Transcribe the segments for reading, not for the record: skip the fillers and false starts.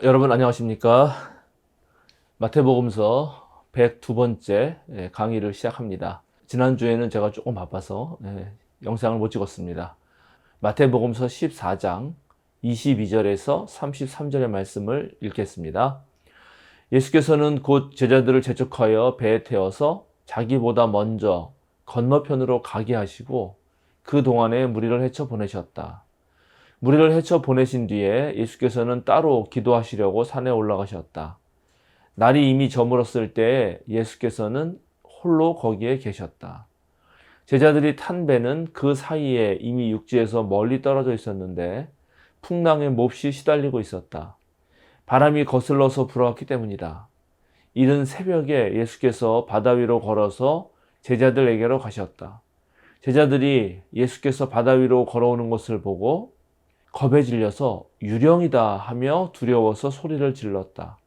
여러분 안녕하십니까? 마태복음서 102번째 강의를 시작합니다. 지난주에는 제가 조금 바빠서 영상을 못 찍었습니다. 마태복음서 14장 22절에서 33절의 말씀을 읽겠습니다. 예수께서는 곧 제자들을 재촉하여 배에 태워서 자기보다 먼저 건너편으로 가게 하시고 그 동안에 무리를 헤쳐 보내셨다. 무리를 헤쳐 보내신 뒤에 예수께서는 따로 기도하시려고 산에 올라가셨다. 날이 이미 저물었을 때 예수께서는 홀로 거기에 계셨다. 제자들이 탄 배는 그 사이에 이미 육지에서 멀리 떨어져 있었는데 풍랑에 몹시 시달리고 있었다. 바람이 거슬러서 불어왔기 때문이다. 이른 새벽에 예수께서 바다 위로 걸어서 제자들에게로 가셨다. 제자들이 예수께서 바다 위로 걸어오는 것을 보고 겁에 질려서 유령이다 하며 두려워서 소리를 질렀다.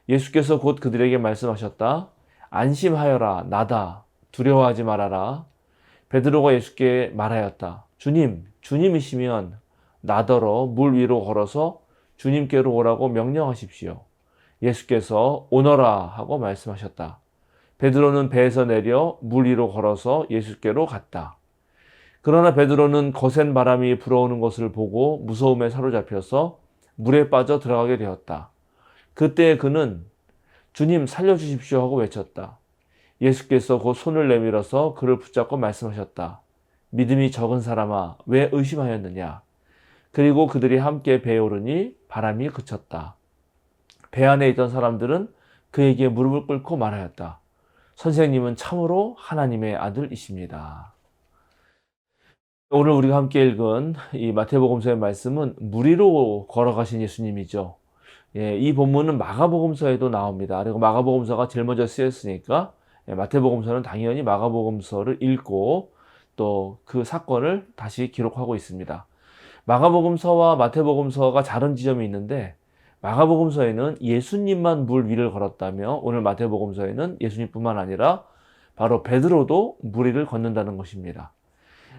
예수께서 곧 그들에게 말씀하셨다. 안심하여라, 나다. 두려워하지 말아라. 베드로가 예수께 말하였다. 주님, 주님이시면 나더러 물 위로 걸어서 주님께로 오라고 명령하십시오. 예수께서 오너라 하고 말씀하셨다. 베드로는 배에서 내려 물 위로 걸어서 예수께로 갔다. 그러나 베드로는 거센 바람이 불어오는 것을 보고 무서움에 사로잡혀서 물에 빠져 들어가게 되었다. 그때 그는 주님 살려주십시오 하고 외쳤다. 예수께서 곧 손을 내밀어서 그를 붙잡고 말씀하셨다. 믿음이 적은 사람아, 왜 의심하였느냐? 그리고 그들이 함께 배에 오르니 바람이 그쳤다. 배 안에 있던 사람들은 그에게 무릎을 꿇고 말하였다. 선생님은 참으로 하나님의 아들이십니다. 오늘 우리가 함께 읽은 이 마태복음서의 말씀은 물 위로 걸어가신 예수님이죠. 이 본문은 마가복음서에도 나옵니다. 그리고 마가복음서가 제일 먼저 쓰였으니까 마태복음서는 당연히 마가복음서를 읽고 또 그 사건을 다시 기록하고 있습니다. 마가복음서와 마태복음서가 다른 지점이 있는데 마가복음서에는 예수님만 물 위를 걸었다며 오늘 마태복음서에는 예수님뿐만 아니라 바로 베드로도 물 위를 걷는다는 것입니다.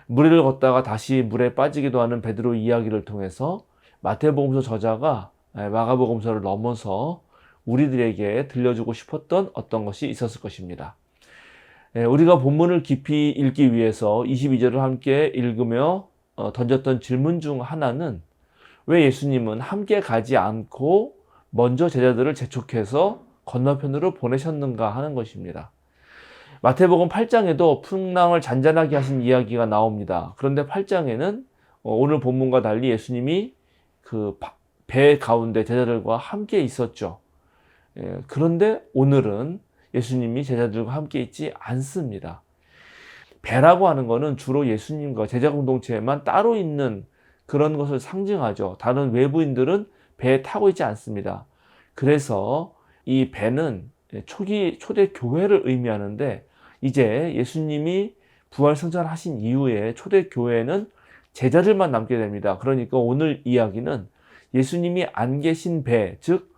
물 위를 걷다가 다시 물에 빠지기도 하는 베드로 이야기를 통해서 마태복음서 저자가 마가복음서를 넘어서 우리들에게 들려주고 싶었던 어떤 것이 있었을 것입니다. 우리가 본문을 깊이 읽기 위해서 22절을 함께 읽으며 던졌던 질문 중 하나는 왜 예수님은 함께 가지 않고 먼저 제자들을 재촉해서 건너편으로 보내셨는가 하는 것입니다. 마태복음 8장에도 풍랑을 잔잔하게 하신 이야기가 나옵니다. 그런데 8장에는 오늘 본문과 달리 예수님이 그 배 가운데 제자들과 함께 있었죠. 그런데 오늘은 예수님이 제자들과 함께 있지 않습니다. 배라고 하는 것은 주로 예수님과 제자 공동체에만 따로 있는 그런 것을 상징하죠. 다른 외부인들은 배에 타고 있지 않습니다. 그래서 이 배는 초대 교회를 의미하는데 이제 예수님이 부활 승천하신 이후에 초대 교회는 제자들만 남게 됩니다. 그러니까 오늘 이야기는 예수님이 안 계신 배, 즉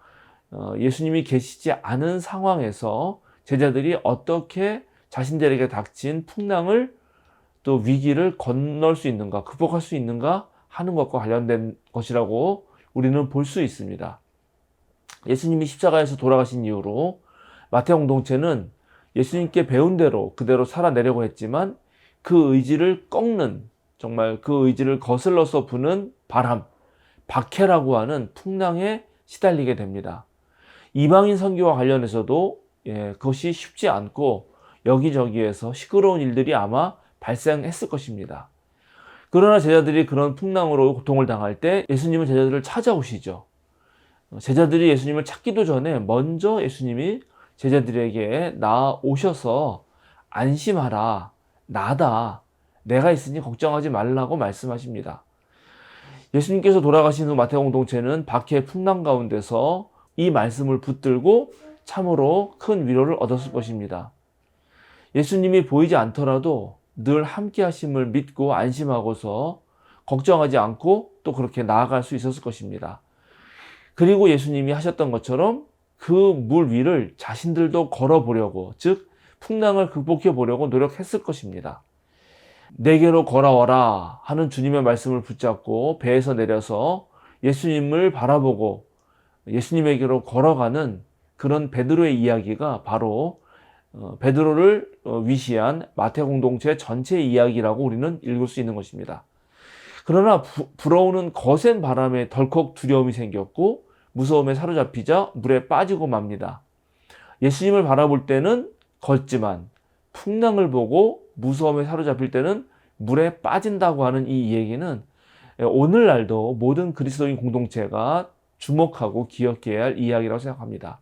예수님이 계시지 않은 상황에서 제자들이 어떻게 자신들에게 닥친 풍랑을 또 위기를 건널 수 있는가, 극복할 수 있는가 하는 것과 관련된 것이라고 우리는 볼 수 있습니다. 예수님이 십자가에서 돌아가신 이후로 마태 공동체는 예수님께 배운 대로 그대로 살아내려고 했지만 그 의지를 꺾는, 정말 그 의지를 거슬러서 부는 바람, 박해라고 하는 풍랑에 시달리게 됩니다. 이방인 선교와 관련해서도 그것이 쉽지 않고 여기저기에서 시끄러운 일들이 아마 발생했을 것입니다. 그러나 제자들이 그런 풍랑으로 고통을 당할 때 예수님은 제자들을 찾아오시죠. 제자들이 예수님을 찾기도 전에 먼저 예수님이 제자들에게 나오셔서 안심하라, 나다, 내가 있으니 걱정하지 말라고 말씀하십니다. 예수님께서 돌아가신 후 마태 공동체는 박해의 풍랑 가운데서 이 말씀을 붙들고 참으로 큰 위로를 얻었을 것입니다. 예수님이 보이지 않더라도 늘 함께 하심을 믿고 안심하고서 걱정하지 않고 또 그렇게 나아갈 수 있었을 것입니다. 그리고 예수님이 하셨던 것처럼 그 물 위를 자신들도 걸어보려고, 즉 풍랑을 극복해 보려고 노력했을 것입니다. 내게로 걸어와라 하는 주님의 말씀을 붙잡고 배에서 내려서 예수님을 바라보고 예수님에게로 걸어가는 그런 베드로의 이야기가 바로 베드로를 위시한 마태 공동체 전체 이야기라고 우리는 읽을 수 있는 것입니다. 그러나 불어오는 거센 바람에 덜컥 두려움이 생겼고 무서움에 사로잡히자 물에 빠지고 맙니다. 예수님을 바라볼 때는 걷지만 풍랑을 보고 무서움에 사로잡힐 때는 물에 빠진다고 하는 이 얘기는 오늘날도 모든 그리스도인 공동체가 주목하고 기억해야 할 이야기라고 생각합니다.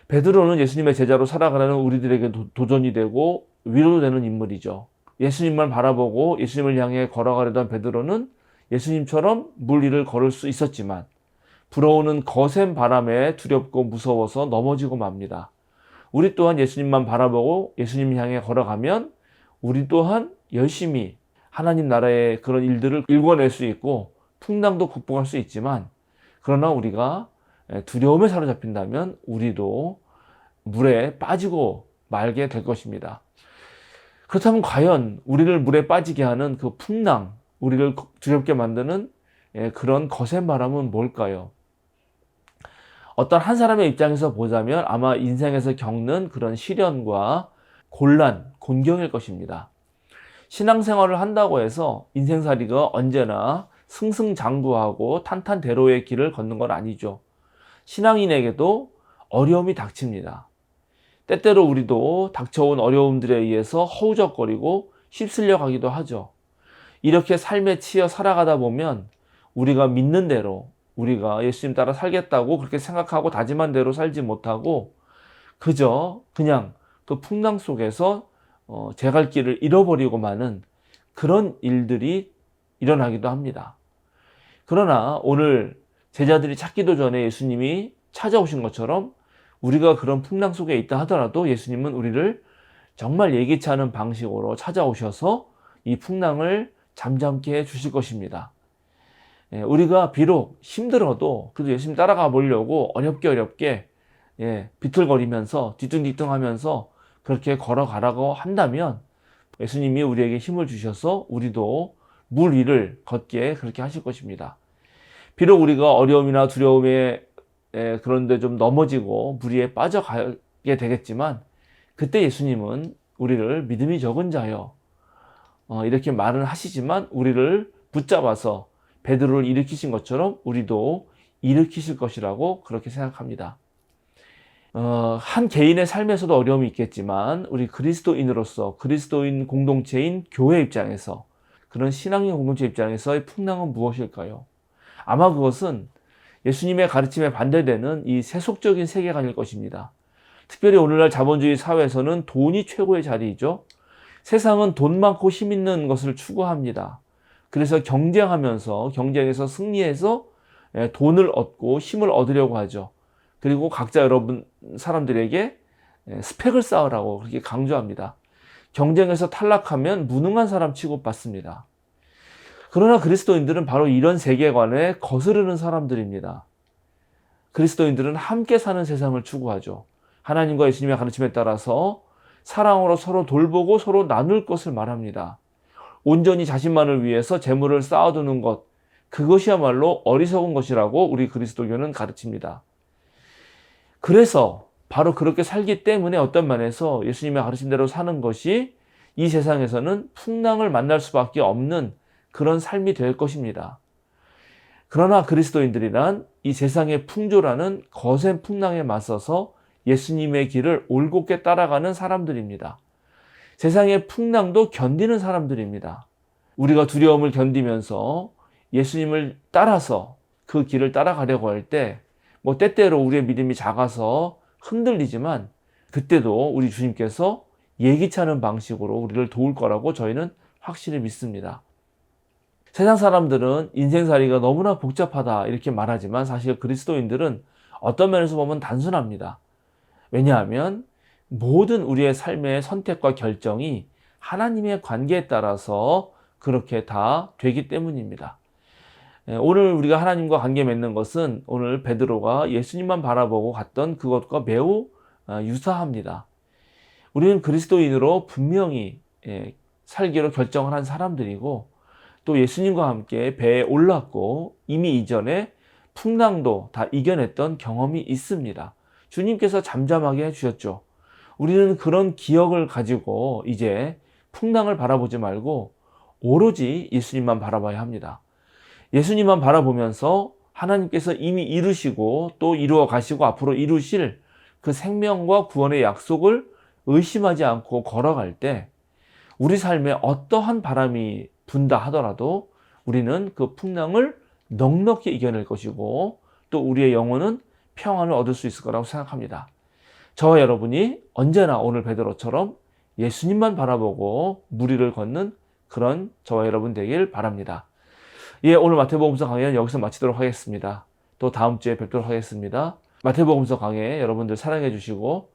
베드로는 예수님의 제자로 살아가는 우리들에게 도전이 되고 위로도 되는 인물이죠. 예수님만 바라보고 예수님을 향해 걸어가려던 베드로는 예수님처럼 물 위를 걸을 수 있었지만 불어오는 거센 바람에 두렵고 무서워서 넘어지고 맙니다. 우리 또한 예수님만 바라보고 예수님 향해 걸어가면 우리 또한 열심히 하나님 나라의 그런 일들을 일궈낼 수 있고 풍랑도 극복할 수 있지만, 그러나 우리가 두려움에 사로잡힌다면 우리도 물에 빠지고 말게 될 것입니다. 그렇다면 과연 우리를 물에 빠지게 하는 그 풍랑, 우리를 두렵게 만드는 그런 거센 바람은 뭘까요? 어떤 한 사람의 입장에서 보자면 아마 인생에서 겪는 그런 시련과 곤란, 곤경일 것입니다. 신앙생활을 한다고 해서 인생살이가 언제나 승승장구하고 탄탄대로의 길을 걷는 건 아니죠. 신앙인에게도 어려움이 닥칩니다. 때때로 우리도 닥쳐온 어려움들에 의해서 허우적거리고 휩쓸려 가기도 하죠. 이렇게 삶에 치여 살아가다 보면 우리가 믿는 대로, 우리가 예수님 따라 살겠다고 그렇게 생각하고 다짐한 대로 살지 못하고 그저 그냥 그 풍랑 속에서 제 갈 길을 잃어버리고 마는 그런 일들이 일어나기도 합니다. 그러나 오늘 제자들이 찾기도 전에 예수님이 찾아오신 것처럼 우리가 그런 풍랑 속에 있다 하더라도 예수님은 우리를 정말 예기치 않은 방식으로 찾아오셔서 이 풍랑을 잠잠케 해 주실 것입니다. 우리가 비록 힘들어도 그래도 예수님 따라가 보려고 어렵게 비틀거리면서 뒤뚱뒤뚱하면서 그렇게 걸어가라고 한다면 예수님이 우리에게 힘을 주셔서 우리도 물 위를 걷게 그렇게 하실 것입니다. 비록 우리가 어려움이나 두려움에 그런데 좀 넘어지고 물 위에 빠져가게 되겠지만 그때 예수님은 우리를 믿음이 적은 자여 이렇게 말을 하시지만 우리를 붙잡아서 베드로를 일으키신 것처럼 우리도 일으키실 것이라고 그렇게 생각합니다. 한 개인의 삶에서도 어려움이 있겠지만 우리 그리스도인으로서 그리스도인 공동체인 교회 입장에서, 그런 신앙인 공동체 입장에서의 풍랑은 무엇일까요? 아마 그것은 예수님의 가르침에 반대되는 이 세속적인 세계관일 것입니다. 특별히 오늘날 자본주의 사회에서는 돈이 최고의 자리이죠. 세상은 돈 많고 힘 있는 것을 추구합니다. 그래서 경쟁에서 승리해서 돈을 얻고 힘을 얻으려고 하죠. 그리고 각자 여러분 사람들에게 스펙을 쌓으라고 그렇게 강조합니다. 경쟁에서 탈락하면 무능한 사람 취급받습니다. 그러나 그리스도인들은 바로 이런 세계관에 거스르는 사람들입니다. 그리스도인들은 함께 사는 세상을 추구하죠. 하나님과 예수님의 가르침에 따라서 사랑으로 서로 돌보고 서로 나눌 것을 말합니다. 온전히 자신만을 위해서 재물을 쌓아두는 것, 그것이야말로 어리석은 것이라고 우리 그리스도교는 가르칩니다. 그래서 바로 그렇게 살기 때문에 어떤 면에서 예수님의 가르침대로 사는 것이 이 세상에서는 풍랑을 만날 수밖에 없는 그런 삶이 될 것입니다. 그러나 그리스도인들이란 이 세상의 풍조라는 거센 풍랑에 맞서서 예수님의 길을 올곧게 따라가는 사람들입니다. 세상의 풍랑도 견디는 사람들입니다. 우리가 두려움을 견디면서 예수님을 따라서 그 길을 따라가려고 할 때 때때로 우리의 믿음이 작아서 흔들리지만 그때도 우리 주님께서 예기치 않은 방식으로 우리를 도울 거라고 저희는 확실히 믿습니다. 세상 사람들은 인생살이가 너무나 복잡하다 이렇게 말하지만 사실 그리스도인들은 어떤 면에서 보면 단순합니다. 왜냐하면 모든 우리의 삶의 선택과 결정이 하나님의 관계에 따라서 그렇게 다 되기 때문입니다. 오늘 우리가 하나님과 관계 맺는 것은 오늘 베드로가 예수님만 바라보고 갔던 그것과 매우 유사합니다. 우리는 그리스도인으로 분명히 살기로 결정을 한 사람들이고 또 예수님과 함께 배에 올랐고 이미 이전에 풍랑도 다 이겨냈던 경험이 있습니다. 주님께서 잠잠하게 해주셨죠. 우리는 그런 기억을 가지고 이제 풍랑을 바라보지 말고 오로지 예수님만 바라봐야 합니다. 예수님만 바라보면서 하나님께서 이미 이루시고 또 이루어 가시고 앞으로 이루실 그 생명과 구원의 약속을 의심하지 않고 걸어갈 때 우리 삶에 어떠한 바람이 분다 하더라도 우리는 그 풍랑을 넉넉히 이겨낼 것이고 또 우리의 영혼은 평안을 얻을 수 있을 거라고 생각합니다. 저와 여러분이 언제나 오늘 베드로처럼 예수님만 바라보고 무리를 걷는 그런 저와 여러분 되길 바랍니다. 예, 오늘 마태복음서 강의는 여기서 마치도록 하겠습니다. 또 다음 주에 뵙도록 하겠습니다. 마태복음서 강의 여러분들 사랑해 주시고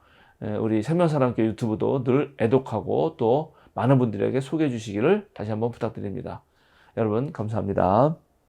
우리 생명사랑교회 유튜브도 늘 애독하고 또 많은 분들에게 소개해 주시기를 다시 한번 부탁드립니다. 여러분 감사합니다.